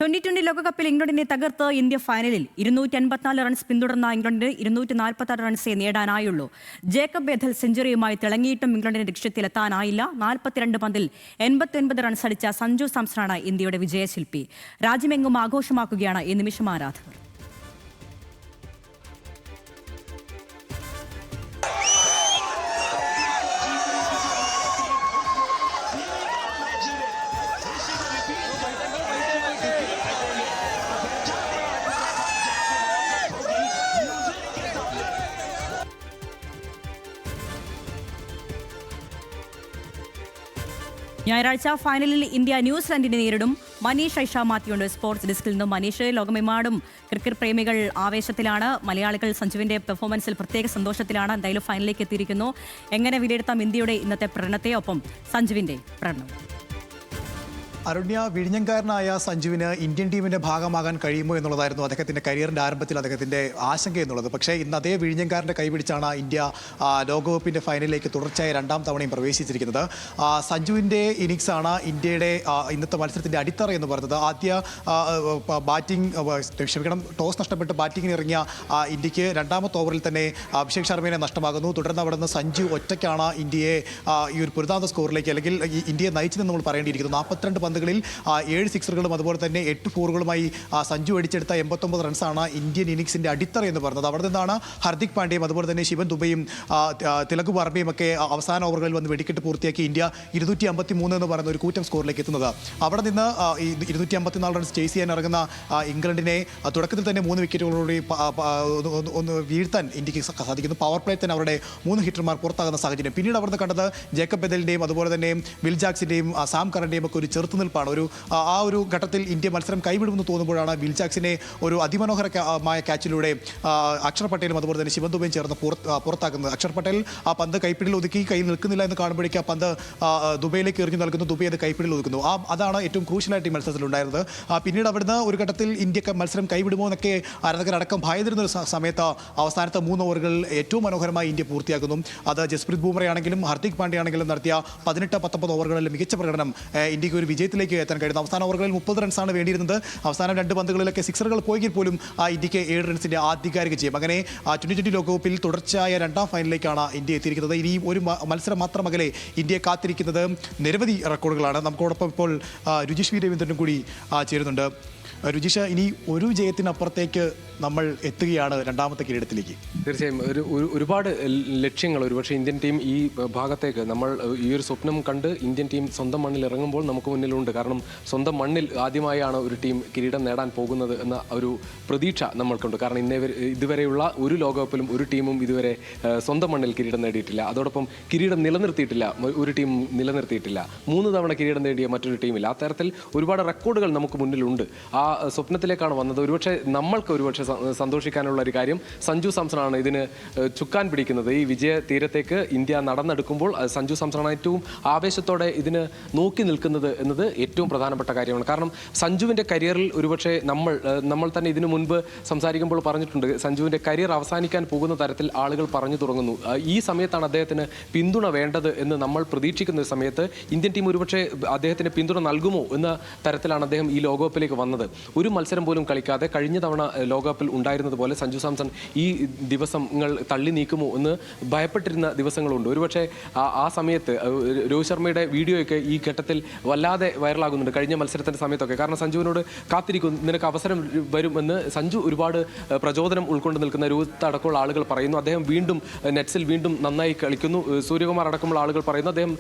2020 ലോകകപ്പിൽ ഇംഗ്ലണ്ടിനെ തകർത്ത് ഇന്ത്യ ഫൈനലിൽ 254 റൺസ് പിന്തുടർന്ന ഇംഗ്ലണ്ടിന് 246 റൺസേ നേടാനായുള്ളൂ. ജേക്കബ് ബേഥൽ സെഞ്ചുറിയുമായി തിളങ്ങിയിട്ടും ഇംഗ്ലണ്ടിന് ലക്ഷ്യത്തിലെത്താനായില്ല. 42 പന്തിൽ 89 റൺസ് അടിച്ച സഞ്ജു സാംസണാണ് ഇന്ത്യയുടെ വിജയശില്പി. രാജ്യമെങ്ങും ആഘോഷമാക്കുകയാണ് ഈ നിമിഷം ആരാധകർ. ഞായറാഴ്ച ഫൈനലിൽ ഇന്ത്യ ന്യൂസിലൻഡിനെ നേരിടും. മനീഷ് ഐഷ മാത്യുണ്ട് സ്പോർട്സ് ഡെസ്കിൽ നിന്നും. മനീഷ്, ലോകമെമ്പാടും ക്രിക്കറ്റ് പ്രേമികൾ ആവേശത്തിലാണ്. മലയാളികൾ സഞ്ജുവിന്റെ പെർഫോമൻസിൽ പ്രത്യേക സന്തോഷത്തിലാണ്. എന്തായാലും ഫൈനലിലേക്ക് എത്തിയിരിക്കുന്നു. എങ്ങനെ വിലയിരുത്താം ഇന്ത്യയുടെ ഇന്നത്തെ പ്രകടനത്തെ, ഒപ്പം സഞ്ജുവിന്റെ പ്രകടനം? അരുണ്യ, വിഴിഞ്ഞംകാരനായ സഞ്ജുവിന് ഇന്ത്യൻ ടീമിന്റെ ഭാഗമാകാൻ കഴിയുമോ എന്നുള്ളതായിരുന്നു അദ്ദേഹത്തിന്റെ കരിയറിന്റെ ആരംഭത്തിൽ അദ്ദേഹത്തിന്റെ ആശങ്ക എന്നുള്ളത്. പക്ഷേ ഇന്ന് അതേ വിഴിഞ്ഞംകാരന്റെ കൈപിടിച്ചാണ് ഇന്ത്യ ലോകകപ്പിന്റെ ഫൈനലിലേക്ക് തുടർച്ചയായ രണ്ടാം തവണയും പ്രവേശിച്ചിരിക്കുന്നത്. സഞ്ജുവിന്റെ ഇന്നിങ്സാണ് ഇന്ത്യയുടെ ഇന്നത്തെ മത്സരത്തിന്റെ അടിത്തറ എന്ന് പറയുന്നത്. ആദ്യ ടോസ് നഷ്ടപ്പെട്ട് ബാറ്റിങ്ങിന് ഇറങ്ങിയ ഇന്ത്യക്ക് രണ്ടാമത്തെ ഓവറിൽ തന്നെ അഭിഷേക് ശർമ്മയെ നഷ്ടമാകുന്നു. തുടർന്ന് അവിടെ നിന്ന് സഞ്ജു ഒറ്റയ്ക്കാണ് ഇന്ത്യയെ ഈ ഒരു പൊരുതാത്ത സ്കോറിലേക്ക്, അല്ലെങ്കിൽ ഇന്ത്യയെ നയിച്ചതെന്ന് നമ്മൾ പറയേണ്ടിയിരിക്കുന്നു. 42 പന്തുകളിൽ 7 സിക്സറുകളും അതുപോലെ തന്നെ 8 ഫോറുകളുമായി സഞ്ജു അടിച്ചെടുത്ത 89 റൺസാണ് ഇന്ത്യൻ ഇന്നിങ്സിന്റെ അടിത്തറ എന്ന് പറയുന്നത്. അവിടെ നിന്നാണ് ഹർദിക് പാണ്ഡ്യയും അതുപോലെ തന്നെ ശിവൻ ദുബെയും തിലക് വർമ്മയും ഒക്കെ അവസാന ഓവറുകളിൽ വന്ന് വെടിക്കെട്ട് പൂർത്തിയാക്കി ഇന്ത്യ 253 എന്ന് പറയുന്ന ഒരു കൂറ്റൻ സ്കോറിലേക്ക് എത്തുന്നത്. അവിടെ നിന്ന് 254 റൺസ് ചേസ് ചെയ്യാൻ ഇറങ്ങുന്ന ഇംഗ്ലണ്ടിനെ തുടക്കത്തിൽ തന്നെ 3 വിക്കറ്റുകളോട് ഒന്ന് വീഴ്ത്താൻ ഇന്ത്യക്ക് സാധിക്കുന്നു. പവർ പ്ലേ തന്നെ അവരുടെ 3 ഹിറ്റർമാർ പുറത്താകുന്ന സാഹചര്യം. പിന്നീട് അവിടുന്ന് കണ്ടത് ജേക്കബ് ബെഥലിന്റെയും അതുപോലെ തന്നെ വിൽ ജാക്സിന്റെയും സാം കറന്റെയും ഒക്കെ ഒരു ചെറുത്തുനിൽപ്പാണ്. ആ ഒരു ഘട്ടത്തിൽ ഇന്ത്യ മത്സരം കൈവിടുമെന്ന് തോന്നുമ്പോഴാണ് വിൽ ജാക്സിനെ ഒരു അതിമനോഹരമായ ക്യാച്ചിലൂടെ അക്ഷർ പട്ടേലും അതുപോലെ തന്നെ ശിവൻ ദുബെയും ചേർന്ന് പുറത്താക്കുന്നത്. അക്ഷർ പട്ടേൽ ആ പന്ത് കൈപ്പിടിയിൽ ഒതുക്കി കയ്യിൽ നിൽക്കുന്നില്ല എന്ന് കാണുമ്പോഴേക്കും ആ പന്ത് ദുബൈയിലേക്ക് എറിഞ്ഞു നൽകുന്നു. ദുബൈ അത് കൈപ്പിടിയിൽ ഒതുക്കുന്നു. അതാണ് ഏറ്റവും ക്രൂഷ്യലായിട്ട് ഈ മത്സരത്തിൽ ഉണ്ടായിരുന്നത്. പിന്നീട് അവിടുന്ന് ഒരു ഘട്ടത്തിൽ ഇന്ത്യക്ക് മത്സരം കൈവിടുമോ എന്നൊക്കെ ആരാധകരടക്കം ഭയന്നിരുന്ന ഒരു സമയത്ത് അവസാനത്തെ 3 ഓവറുകൾ ഏറ്റവും മനോഹരമായി ഇന്ത്യ പൂർത്തിയാക്കുന്നു. അത് ജസ്പ്രീത് ബൂംറയാണെങ്കിലും ഹർദിക് പാണ്ഡ്യയാണെങ്കിലും നടത്തിയ 18-19 ഓവറുകളിൽ മികച്ച പ്രകടനം ഇന്ത്യക്ക് ഒരു വിജയത്തിലേക്ക് എത്താൻ കഴിയുന്നു. അവസാന ഓവറുകളിൽ 30 റൺസാണ് വേണ്ടിയിരുന്നത്. അവസാനം 2 പന്തുകളിലൊക്കെ സിക്സറുകൾ പോയെങ്കിൽ പോലും ഇന്ത്യക്ക് 7 റൺസിന്റെ ആധികാരിക ജയം. അങ്ങനെ 2020 ലോകകപ്പിൽ തുടർച്ചയായ രണ്ടാം ഫൈനലിലേക്കാണ് ഇന്ത്യ എത്തിയിരിക്കുന്നത്. ഇനി ഒരു മത്സരം മാത്രമകലെ ഇന്ത്യയെ കാത്തിരിക്കുന്നത് നിരവധി റെക്കോർഡുകളാണ്. നമുക്കോടൊപ്പം ഇപ്പോൾ രുചിഷ് വി രവീന്ദ്രനും കൂടി ചേരുന്നുണ്ട്. രുചിഷ, ഇനി ഒരു ജയത്തിനപ്പുറത്തേക്ക് നമ്മൾ എത്തുകയാണ് രണ്ടാമത്തെ കിരീടത്തിലേക്ക്. തീർച്ചയായും ഒരുപാട് ലക്ഷ്യങ്ങൾ ഒരുപക്ഷെ ഇന്ത്യൻ ടീം ഈ ഭാഗത്തേക്ക് നമ്മൾ ഈ ഒരു സ്വപ്നം കണ്ട് ഇന്ത്യൻ ടീം സ്വന്തം മണ്ണിൽ ഇറങ്ങുമ്പോൾ നമുക്ക് മുന്നിലുണ്ട്. കാരണം സ്വന്തം മണ്ണിൽ ആദ്യമായാണ് ഒരു ടീം കിരീടം നേടാൻ പോകുന്നത് എന്ന ഒരു പ്രതീക്ഷ നമ്മൾക്കുണ്ട്. കാരണം ഇതുവരെയുള്ള ഒരു ലോകകപ്പിലും ഒരു ടീമും ഇതുവരെ സ്വന്തം മണ്ണിൽ കിരീടം നേടിയിട്ടില്ല. അതോടൊപ്പം കിരീടം നിലനിർത്തിയിട്ടില്ല, ഒരു ടീം നിലനിർത്തിയിട്ടില്ല. 3 തവണ കിരീടം നേടിയ മറ്റൊരു ടീമില്ല. ആ തരത്തിൽ ഒരുപാട് റെക്കോർഡുകൾ നമുക്ക് മുന്നിലുണ്ട്. ആ സ്വപ്നത്തിലേക്കാണ് വന്നത്. ഒരുപക്ഷെ സന്തോഷിക്കാനുള്ള ഒരു കാര്യം സഞ്ജു സാംസണാണ് ഇതിന് ചുക്കാൻ പിടിക്കുന്നത്. ഈ വിജയ തീരത്തേക്ക് ഇന്ത്യ നടന്നെടുക്കുമ്പോൾ സഞ്ജു സാംസണാണ് ഏറ്റവും ആവേശത്തോടെ ഇതിന് നോക്കി നിൽക്കുന്നത് എന്നത് ഏറ്റവും പ്രധാനപ്പെട്ട കാര്യമാണ്. കാരണം സഞ്ജുവിൻ്റെ കരിയറിൽ ഒരുപക്ഷെ നമ്മൾ തന്നെ ഇതിനു മുൻപ് സംസാരിക്കുമ്പോൾ പറഞ്ഞിട്ടുണ്ട്, സഞ്ജുവിൻ്റെ കരിയർ അവസാനിക്കാൻ പോകുന്ന തരത്തിൽ ആളുകൾ പറഞ്ഞു തുടങ്ങുന്നു. ഈ സമയത്താണ് അദ്ദേഹത്തിന് പിന്തുണ വേണ്ടത് എന്ന് നമ്മൾ പ്രതീക്ഷിക്കുന്ന സമയത്ത് ഇന്ത്യൻ ടീം ഒരുപക്ഷെ അദ്ദേഹത്തിന് പിന്തുണ നൽകുമോ എന്ന തരത്തിലാണ് അദ്ദേഹം ഈ ലോകകപ്പിലേക്ക് വന്നത്. ഒരു മത്സരം പോലും കളിക്കാതെ കഴിഞ്ഞ തവണ ലോകകപ്പിൽ ഉണ്ടായിരുന്നത് പോലെ സഞ്ജു സാംസൺ ഈ ദിവസങ്ങൾ തള്ളി നീക്കുമോ എന്ന് ഭയപ്പെട്ടിരുന്ന ദിവസങ്ങളുണ്ട്. ഒരുപക്ഷെ ആ സമയത്ത് രോഹിത് ശർമ്മയുടെ വീഡിയോയൊക്കെ ഈ ഘട്ടത്തിൽ വല്ലാതെ വൈറലാകുന്നുണ്ട് കഴിഞ്ഞ മത്സരത്തിൻ്റെ സമയത്തൊക്കെ. കാരണം സഞ്ജുവിനോട് കാത്തിരിക്കും, നിനക്ക് അവസരം വരുമെന്ന് സഞ്ജു ഒരുപാട് പ്രചോദനം ഉൾക്കൊണ്ട് നിൽക്കുന്ന രോഹിത് അടക്കമുള്ള ആളുകൾ പറയുന്നു. അദ്ദേഹം വീണ്ടും നെറ്റ്സിൽ വീണ്ടും നന്നായി കളിക്കുന്നു. സൂര്യകുമാർ അടക്കമുള്ള ആളുകൾ പറയുന്നു അദ്ദേഹം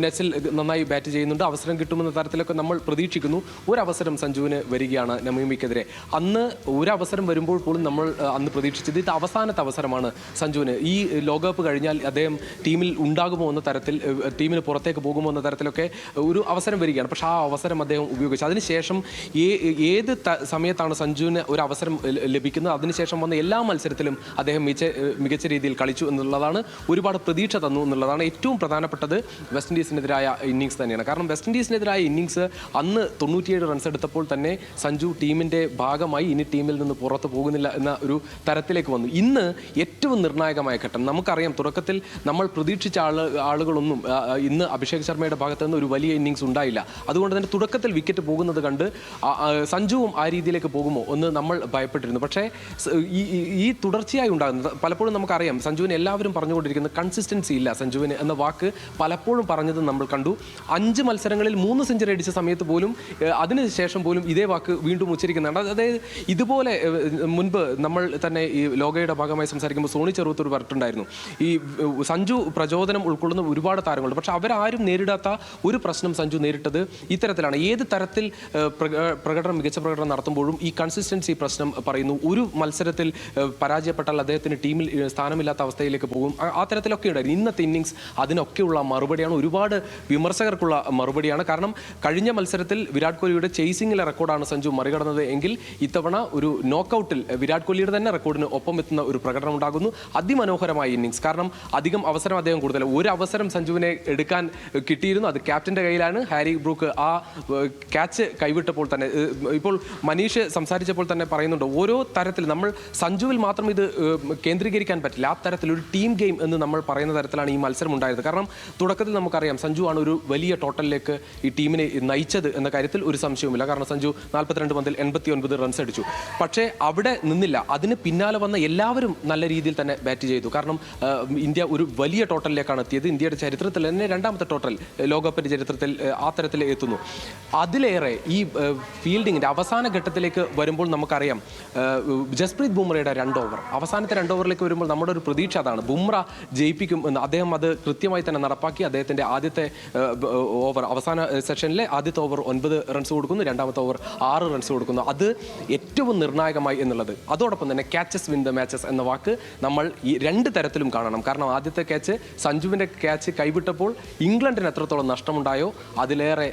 നെറ്റ്സിൽ നന്നായി ബാറ്റ് ചെയ്യുന്നുണ്ട്, അവസരം കിട്ടുമെന്ന തരത്തിലൊക്കെ നമ്മൾ പ്രതീക്ഷിക്കുന്നു. ഒരവസരം സഞ്ജുവിന് വരികയാണ് നമീബിയക്കെതിരെ. അന്ന് ഒരവസരം വരുമ്പോൾ പോലും നമ്മൾ അന്ന് പ്രതീക്ഷിച്ചത് ഇത് അവസാനത്തെ അവസരമാണ് സഞ്ജുവിന്. ഈ ലോകകപ്പ് കഴിഞ്ഞാൽ അദ്ദേഹം ടീമിൽ ഉണ്ടാകുമോ എന്ന തരത്തിൽ, ടീമിന് പുറത്തേക്ക് പോകുമോ എന്ന തരത്തിലൊക്കെ ഒരു അവസരം വരികയാണ്. പക്ഷേ ആ അവസരം അദ്ദേഹം ഉപയോഗിച്ചു. അതിനുശേഷം ഏത് സമയത്താണ് സഞ്ജുവിന് ഒരു അവസരം ലഭിക്കുന്നത്, അതിനുശേഷം വന്ന എല്ലാ മത്സരത്തിലും അദ്ദേഹം മികച്ച രീതിയിൽ കളിച്ചു എന്നുള്ളതാണ്, ഒരുപാട് പ്രതീക്ഷ തന്നു എന്നുള്ളതാണ്. ഏറ്റവും പ്രധാനപ്പെട്ടത് വെസ്റ്റ് ഇൻഡീസിനെതിരായ ഇന്നിങ്സ് തന്നെയാണ്. കാരണം വെസ്റ്റ് ഇൻഡീസിനെതിരായ ഇന്നിങ്സ് അന്ന് 97 റൺസ് എടുത്തപ്പോൾ തന്നെ സഞ്ജു ടീമിൻ്റെ ഭാഗമായി ഇനി ടീമിൽ നിന്ന് പുറത്തു പോകുന്നില്ല എന്ന ഒരു തരത്തിലേക്ക് വന്നു. ഇന്ന് ഏറ്റവും നിർണായകമായ ഘട്ടം. നമുക്കറിയാം തുടക്കത്തിൽ നമ്മൾ പ്രതീക്ഷിച്ച ആളുകളൊന്നും ഇന്ന് അഭിഷേക് ശർമ്മയുടെ ഭാഗത്ത് നിന്ന് ഒരു വലിയ ഇന്നിങ്സ് ഉണ്ടായില്ല. അതുകൊണ്ട് തന്നെ തുടക്കത്തിൽ വിക്കറ്റ് പോകുന്നത് കണ്ട് സഞ്ജുവും ആ രീതിയിലേക്ക് പോകുമോ എന്ന് നമ്മൾ ഭയപ്പെട്ടിരുന്നു. പക്ഷേ ഈ തുടർച്ചയായി ഉണ്ടാകുന്നത് പലപ്പോഴും നമുക്കറിയാം സഞ്ജുവിന് എല്ലാവരും പറഞ്ഞുകൊണ്ടിരിക്കുന്നത് കൺസിസ്റ്റൻസി ഇല്ല സഞ്ജുവിന് എന്ന വാക്ക് പലപ്പോഴും പറഞ്ഞത് നമ്മൾ കണ്ടു. 5 മത്സരങ്ങളിൽ 3 സെഞ്ചുറി അടിച്ച സമയത്ത് പോലും അതിനുശേഷം പോലും ഇതേ വാക്ക് വീണ്ടും ഉച്ചരിക്കുന്നുണ്ട്. അതായത് ഇതുപോലെ മുൻപ് നമ്മൾ തന്നെ ഈ ലോകയുടെ ഭാഗമായി സംസാരിക്കുമ്പോൾ സോണി ചെറുത്തൂർ പറഞ്ഞിട്ടുണ്ടായിരുന്നു ഈ സഞ്ജു പ്രചോദനം ഉൾക്കൊള്ളുന്ന ഒരുപാട് താരങ്ങളുണ്ട്. പക്ഷെ അവരാരും നേരിടാത്ത ഒരു പ്രശ്നം സഞ്ജു നേരിട്ടത് ഇത്തരത്തിലാണ്. ഏത് തരത്തിൽ മികച്ച പ്രകടനം നടത്തുമ്പോഴും ഈ കൺസിസ്റ്റൻസി പ്രശ്നം പറയുന്നു. ഒരു മത്സരത്തിൽ പരാജയപ്പെട്ടാൽ അദ്ദേഹത്തിന് ടീമിൽ സ്ഥാനമില്ലാത്ത അവസ്ഥയിലേക്ക് പോകും. ആ തരത്തിലൊക്കെ ഉണ്ടായിരുന്നു. ഇന്നത്തെ ഇന്നിങ്സ് അതിനൊക്കെയുള്ള മറുപടിയാണ്. ഒരുപാട് വിമർശകർക്കുള്ള മറുപടിയാണ്. കാരണം കഴിഞ്ഞ മത്സരത്തിൽ വിരാട് കോഹ്ലിയുടെ ചേസിംഗിലെ റെക്കോർഡാണ് സഞ്ജു മറികടന്നത് എങ്കിൽ ഇത്തവണ ഒരു നോക്കൌട്ടിൽ വിരാട് കോഹ്ലിയുടെ തന്നെ റെക്കോർഡിന് ഒപ്പം എത്തുന്ന ഒരു പ്രകടനം ഉണ്ടാകുന്നു. അതിമനോഹരമായ ഇന്നിങ്സ്. കാരണം അധികം അവസരം അദ്ദേഹം കൂടുതൽ ഒരു അവസരം സഞ്ജുവിനെ എടുക്കാൻ കിട്ടിയിരുന്നു. അത് ക്യാപ്റ്റന്റെ കയ്യിലാണ്. ഹാരി ബ്രൂക്ക് ആ ക്യാച്ച് കൈവിട്ടപ്പോൾ തന്നെ ഇപ്പോൾ മനീഷ് സംസാരിച്ചപ്പോൾ തന്നെ പറയുന്നുണ്ട് ഓരോ തരത്തിൽ നമ്മൾ സഞ്ജുവിൽ മാത്രം ഇത് കേന്ദ്രീകരിക്കാൻ പറ്റില്ല. ആ തരത്തിൽ ഒരു ടീം ഗെയിം എന്ന് നമ്മൾ പറയുന്ന തരത്തിലാണ് ഈ മത്സരം ഉണ്ടായത്. കാരണം തുടക്കത്തിൽ നമുക്കറിയാം സഞ്ജു ആണ് ഒരു വലിയ ടോട്ടലിലേക്ക് ഈ ടീമിനെ നയിച്ചത് എന്ന കാര്യത്തിൽ ഒരു സംശയവുമില്ല. കാരണം സഞ്ജു 42 പന്തിൽ 89 റൺസ് അടിച്ചു. പക്ഷേ അവിടെ നിന്നില്ല. അതിന് പിന്നാലെ വന്ന എല്ലാവരും നല്ല രീതിയിൽ തന്നെ ബാറ്റ് ചെയ്തു. കാരണം ഇന്ത്യ ഒരു വലിയ ടോട്ടലിലേക്കാണ് എത്തിയത്. ഇന്ത്യയുടെ ചരിത്രത്തിൽ തന്നെ 2ാമത്തെ ടോട്ടൽ ലോകകപ്പിന്റെ ചരിത്രത്തിൽ ആ തരത്തിൽ എത്തുന്നു. അതിലേറെ ഈ ഫീൽഡിങ്ങിന്റെ അവസാന ഘട്ടത്തിലേക്ക് വരുമ്പോൾ നമുക്കറിയാം ജസ്പ്രീത് ബുംറയുടെ 2 ഓവർ അവസാനത്തെ 2 ഓവറിലേക്ക് വരുമ്പോൾ നമ്മുടെ ഒരു പ്രതീക്ഷ അതാണ് ബുംറ ജയിപ്പിക്കും എന്ന്. അദ്ദേഹം അത് കൃത്യമായി തന്നെ നടപ്പാക്കി. അദ്ദേഹത്തിന്റെ ആദ്യത്തെ ഓവർ അവസാന സെഷനിലെ ആദ്യത്തെ ഓവർ 9 റൺസ് കൊടുക്കുന്നു, 2ാമത്തെ ഓവർ 6 റൺസ് കൊടുക്കുന്നു. അത് ഏറ്റവും നിർണായകമായി എന്നുള്ളത്. അതോടൊപ്പം തന്നെ ക്യാച്ചസ് വിൻ ദ മാച്ചസ് എന്ന വാക്ക് നമ്മൾ ഈ 2 തരത്തിലും കാണണം. കാരണം ആദ്യത്തെ ക്യാച്ച് സഞ്ജുവിന്റെ ക്യാച്ച് കൈവിട്ടപ്പോൾ ഇംഗ്ലണ്ടിന് എത്രത്തോളം നഷ്ടമുണ്ടായോ അതിലേറെ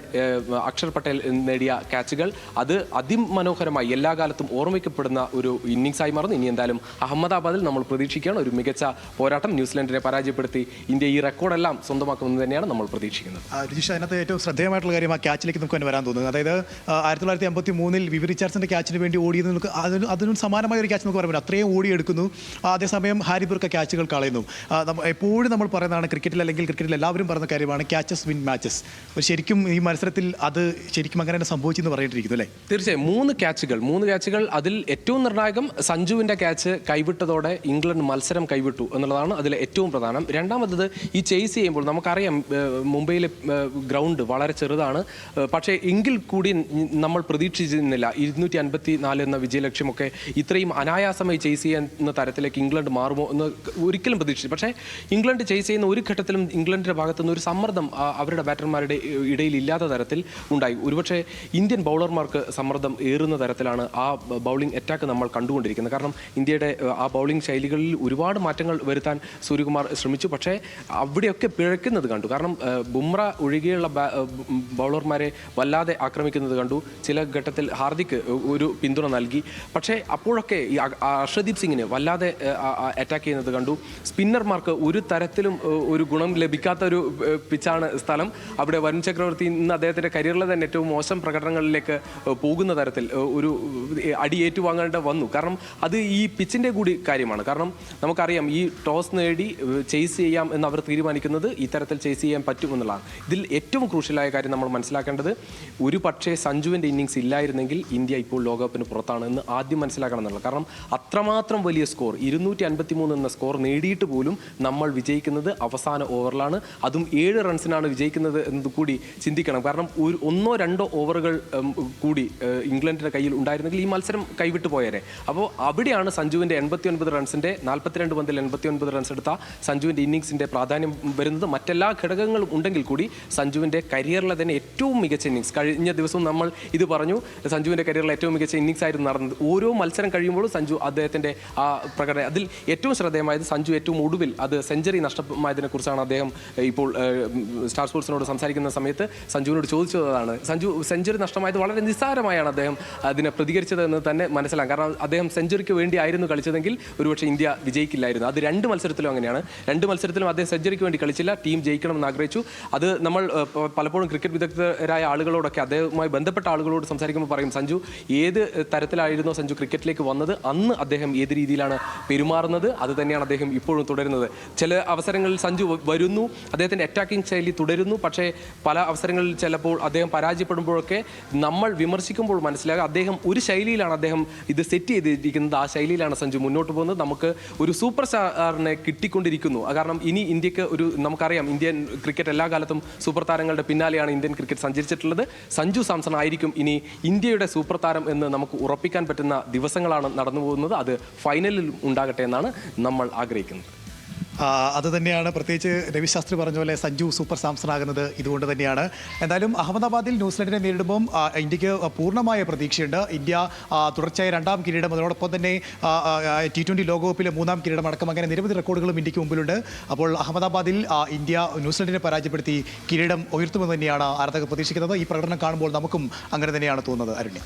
അക്ഷർ പട്ടേൽ നേടിയ ക്യാച്ചുകൾ അത് അതിമനോഹരമായി എല്ലാ കാലത്തും ഓർമ്മിക്കപ്പെടുന്ന ഒരു ഇന്നിങ്സായി മാറുന്നു. ഇനി എന്തായാലും അഹമ്മദാബാദിൽ നമ്മൾ പ്രതീക്ഷിക്കുകയാണ് ഒരു മികച്ച പോരാട്ടം. ന്യൂസിലൻഡിനെ പരാജയപ്പെടുത്തി ഇന്ത്യ ഈ റെക്കോർഡെല്ലാം സ്വന്തമാക്കുമെന്ന് തന്നെയാണ് നമ്മൾ പ്രതീക്ഷിക്കുന്നത്. രജിഷ്, അതിനകത്ത് ഏറ്റവും ശ്രദ്ധേയമായിട്ടുള്ള കാര്യം ആ ക്യാച്ചിലേക്ക് നമുക്ക് തന്നെ വരാൻ തോന്നുന്നത്. അതായത് 1953 വിവി റിച്ചാർഡ്സന്റെ ക്യാച്ചിന് വേണ്ടി ഓടിയത് നമുക്ക് അതിനും സമാനമായ ഒരു ക്യാച്ച് നമുക്ക് പറയാൻ പറ്റും. അത്രയും ഓടിയെടുക്കുന്നു. അതേസമയം ഹാരി ബ്രൂക്ക് ക്യാച്ചുകൾ കളയുന്നു. എപ്പോഴും നമ്മൾ പറയുന്നതാണ് ക്രിക്കറ്റിൽ എല്ലാവരും പറയുന്ന കാര്യമാണ് ക്യാച്ചസ് വിൻ മാച്ചസ്. ശരിക്കും ഈ മത്സരത്തിൽ അത് ശരിക്കും അങ്ങനെ തന്നെ സംഭവിച്ചെന്ന് പറഞ്ഞിട്ടിരിക്കുന്നു അല്ലേ? തീർച്ചയായും 3 ക്യാച്ചുകൾ അതിൽ ഏറ്റവും നിർണായകം സഞ്ജുവിന്റെ ക്യാച്ച് കൈവിട്ടതോടെ ഇംഗ്ലണ്ട് മത്സരം കൈവിട്ടു എന്നുള്ളതാണ് അതിൽ ഏറ്റവും പ്രധാനം. രണ്ടാമത്തത് ഈ ചേസ് ചെയ്യുമ്പോൾ നമുക്കറിയാം മുംബൈയിലെ ഗ്രൗണ്ട് വളരെ ചെറുതാണ്. പക്ഷേ എങ്കിൽ കൂടി നമ്മൾ പ്രതീക്ഷിച്ചിരുന്നില്ല 254 എന്ന വിജയലക്ഷ്യമൊക്കെ ഇത്രയും അനായാസമായി ചേസ് ചെയ്യുന്ന തരത്തിലേക്ക് ഇംഗ്ലണ്ട് മാറുമോ എന്ന് ഒരിക്കലും പ്രതീക്ഷിച്ചു. പക്ഷേ ഇംഗ്ലണ്ട് ചേസ് ചെയ്യുന്ന ഒരു ഘട്ടത്തിലും ഇംഗ്ലണ്ടിന്റെ ഭാഗത്തുനിന്ന് ഒരു സമ്മർദ്ദം അവരുടെ ബാറ്റർമാരുടെ ഇടയിൽ ഇല്ലാത്ത തരത്തിൽ ഉണ്ടായി. ഒരുപക്ഷെ ഇന്ത്യൻ ബൗളർമാർക്ക് സമ്മർദ്ദം ഏറുന്ന തരത്തിലാണ് ആ ബൗളിംഗ് അറ്റാക്ക് നമ്മൾ കണ്ടുകൊണ്ടിരിക്കുന്നത്. കാരണം ഇന്ത്യയുടെ ആ ബൗളിംഗ് ശൈലികളിൽ ഒരുപാട് മാറ്റങ്ങൾ വരുത്താൻ സൂര്യകുമാർ ശ്രമിച്ചു. പക്ഷേ അവിടെയൊക്കെ പിഴയ്ക്കുന്നത് കണ്ടു. കാരണം ബുംറ ഒഴികെയുള്ള ബൗളർമാരെ വല്ലാതെ ആക്രമിക്കുന്നത് കണ്ടു. ചില ഘട്ടത്തിൽ ഹാർദിക്ക് ഒരു പിന്തുണ നൽകി. പക്ഷേ അപ്പോഴൊക്കെ ഈ അർഷദീപ് സിംഗിന് വല്ലാതെ അറ്റാക്ക് ചെയ്യുന്നത് കണ്ടു. സ്പിന്നർമാർക്ക് ഒരു തരത്തിലും ഒരു ഗുണം ലഭിക്കാത്ത ഒരു പിച്ചാണ് സ്ഥലം. അവിടെ വരുൺ ചക്രവർത്തി ഇന്ന് അദ്ദേഹത്തിൻ്റെ കരിയറിലെ തന്നെ ഏറ്റവും മോശം പ്രകടനങ്ങളിലേക്ക് പോകുന്ന തരത്തിൽ ഒരു അടി ഏറ്റുവാങ്ങേണ്ട വന്നു. കാരണം അത് ഈ പിച്ചിൻ്റെ കൂടി കാര്യമാണ്. കാരണം നമുക്കറിയാം ഈ ടോസ് നേടി ചേസ് ചെയ്യാം എന്ന് അവർ തീരുമാനിക്കുന്നത് ഈ തരത്തിൽ ചേസ് ചെയ്യാൻ പറ്റുമെന്നുള്ളതാണ്. ഇതിൽ ഏറ്റവും ക്രൂഷ്യലായ കാര്യം നമ്മൾ മനസ്സിലാക്കേണ്ടത് ഒരു പക്ഷേ സഞ്ജുവിൻ്റെ ഇന്നിങ്സ് ഇല്ലായിരുന്നെങ്കിൽ ഇന്ത്യ ഇപ്പോൾ ലോകകപ്പിന് പുറത്താണ് എന്ന് ആദ്യം മനസ്സിലാക്കണം എന്നുള്ളത്. കാരണം അത്രമാത്രം വലിയ സ്കോർ 253 എന്ന സ്കോർ നേടിയിട്ട് പോലും നമ്മൾ വിജയിക്കുന്നത് അവസാന ഓവറിലാണ്. അതും 7 റൺസിനാണ് വിജയിക്കുന്നത് എന്നത് കൂടി ചിന്തിക്കണം. കാരണം 1-2 ഓവറുകൾ കൂടി ഇംഗ്ലണ്ടിൻ്റെ കയ്യിൽ ഉണ്ടായിരുന്നെങ്കിൽ ഈ മത്സരം കൈവിട്ടു പോയേരെ. അപ്പോൾ അവിടെയാണ് സഞ്ജുവിൻ്റെ 89 റൺസിൻ്റെ 42 പന്തിൽ 89 റൺസ് എടുത്ത സഞ്ജുവിൻ്റെ ഇന്നിങ്സിൻ്റെ പ്രാധാന്യം വരുന്നത്. മറ്റെല്ലാ ഘടകങ്ങളും ഉണ്ടെങ്കിൽ കൂടി സഞ്ജുവിൻ്റെ കരിയറിലെ തന്നെ ഏറ്റവും മികച്ച ഇന്നിങ്സ്. കഴിഞ്ഞ ദിവസവും നമ്മൾ ഇത് പറഞ്ഞു, സഞ്ജുവിൻ്റെ കരിയറിലെ ഏറ്റവും മികച്ച ഇന്നിങ്സ് ആയിരുന്നു നടന്നത്. ഓരോ മത്സരം കഴിയുമ്പോഴും സഞ്ജു അദ്ദേഹത്തിൻ്റെ ആ പ്രകടനം അതിൽ ഏറ്റവും ശ്രദ്ധേയമായത് സഞ്ജു ഏറ്റവും ഒടുവിൽ അത് സെഞ്ചുറി നഷ്ടമായതിനെ കുറിച്ചാണ് അദ്ദേഹം ഇപ്പോൾ സ്റ്റാർ സ്പോർട്സിനോട് സംസാരിക്കുന്ന സമയത്ത് സഞ്ജുവിനോട് ചോദിച്ചതാണ്. സഞ്ജു സെഞ്ചുറി നഷ്ടമായത് വളരെ നിസ്സാരമായാണ് അദ്ദേഹം അതിനെ പ്രതികരിച്ചതെന്ന് തന്നെ മനസ്സിലാക്കാം. കാരണം അദ്ദേഹം സെഞ്ചുറിക്ക് വേണ്ടി ആയിരുന്നു കളിച്ചതെങ്കിൽ ഒരുപക്ഷെ ഇന്ത്യ വിജയിക്കില്ലായിരുന്നു. അത് 2 മത്സരത്തിലും അങ്ങനെയാണ്. 2 മത്സരത്തിലും അദ്ദേഹം സെഞ്ചുറിക്ക് വേണ്ടി കളിച്ചില്ല. ടീം ജയിക്കണമെന്ന് ആഗ്രഹിച്ചു. അത് നമ്മൾ പലപ്പോഴും ക്രിക്കറ്റ് വിദഗ്ധരായ ആളുകളോടൊക്കെ അദ്ദേഹവുമായി ബന്ധപ്പെട്ട ആളുകളോട് സംസാരിക്കുമ്പോൾ സംസാരിക്കുമ്പോൾ പറയും സഞ്ജു ഏത് തരത്തിലായിരുന്നോ സഞ്ജു ക്രിക്കറ്റിലേക്ക് വന്നത് അന്ന് അദ്ദേഹം ഏത് രീതിയിലാണ് പെരുമാറുന്നത് അത് തന്നെയാണ് അദ്ദേഹം ഇപ്പോഴും തുടരുന്നത്. ചില അവസരങ്ങളിൽ സഞ്ജു വരുന്നു, അദ്ദേഹത്തിൻ്റെ അറ്റാക്കിംഗ് ശൈലി തുടരുന്നു. പക്ഷേ പല അവസരങ്ങളിൽ ചിലപ്പോൾ അദ്ദേഹം പരാജയപ്പെടുമ്പോഴൊക്കെ നമ്മൾ വിമർശിക്കുമ്പോൾ മനസ്സിലാകുക അദ്ദേഹം ഒരു ശൈലിയിലാണ് അദ്ദേഹം ഇത് സെറ്റ് ചെയ്തിരിക്കുന്നത്. ആ ശൈലിയിലാണ് സഞ്ജു മുന്നോട്ട് പോകുന്നത്. നമുക്ക് ഒരു സൂപ്പർ സ്റ്റാറിനെ കിട്ടിക്കൊണ്ടിരിക്കുന്നു. കാരണം ഇനി ഇന്ത്യക്ക് നമുക്കറിയാം ഇന്ത്യൻ ക്രിക്കറ്റ് എല്ലാ കാലത്തും സൂപ്പർ താരങ്ങളുടെ പിന്നാലെയാണ് ഇന്ത്യൻ ക്രിക്കറ്റ് സഞ്ചരിച്ചിട്ടുള്ളത്. സഞ്ജു സാംസൺ ആയിരിക്കും ഇനി ഇന്ത്യയുടെ സൂപ്പർ താരം എന്ന് നമുക്ക് ഉറപ്പിക്കാൻ പറ്റുന്ന ദിവസങ്ങളാണ് നടന്നു പോകുന്നത്. അത് ഫൈനലിൽ ഉണ്ടാകട്ടെ എന്നാണ് നമ്മൾ ആഗ്രഹിക്കുന്നത്. അത് തന്നെയാണ്, പ്രത്യേകിച്ച് രവിശാസ്ത്രി പറഞ്ഞ പോലെ സഞ്ജു സൂപ്പർ സാംസൺ ആകുന്നത് ഇതുകൊണ്ട് തന്നെയാണ്. എന്തായാലും അഹമ്മദാബാദിൽ ന്യൂസിലൻഡിനെ നേരിടുമ്പം ഇന്ത്യക്ക് പൂർണ്ണമായ പ്രതീക്ഷയുണ്ട്. ഇന്ത്യ തുടർച്ചയായ 2ാം കിരീടം, അതോടൊപ്പം തന്നെ T20 ലോകകപ്പിലെ 3ാം കിരീടം അടക്കം അങ്ങനെ നിരവധി റെക്കോർഡുകളും ഇന്ത്യക്ക് മുമ്പിലുണ്ട്. അപ്പോൾ അഹമ്മദാബാദിൽ ഇന്ത്യ ന്യൂസിലൻഡിനെ പരാജയപ്പെടുത്തി കിരീടം ഉയർത്തുമെന്ന് തന്നെയാണ് ആരാധകർ പ്രതീക്ഷിക്കുന്നത്. ഈ പ്രകടനം കാണുമ്പോൾ നമുക്കും അങ്ങനെ തന്നെയാണ് തോന്നുന്നത്. അരുണ്യ.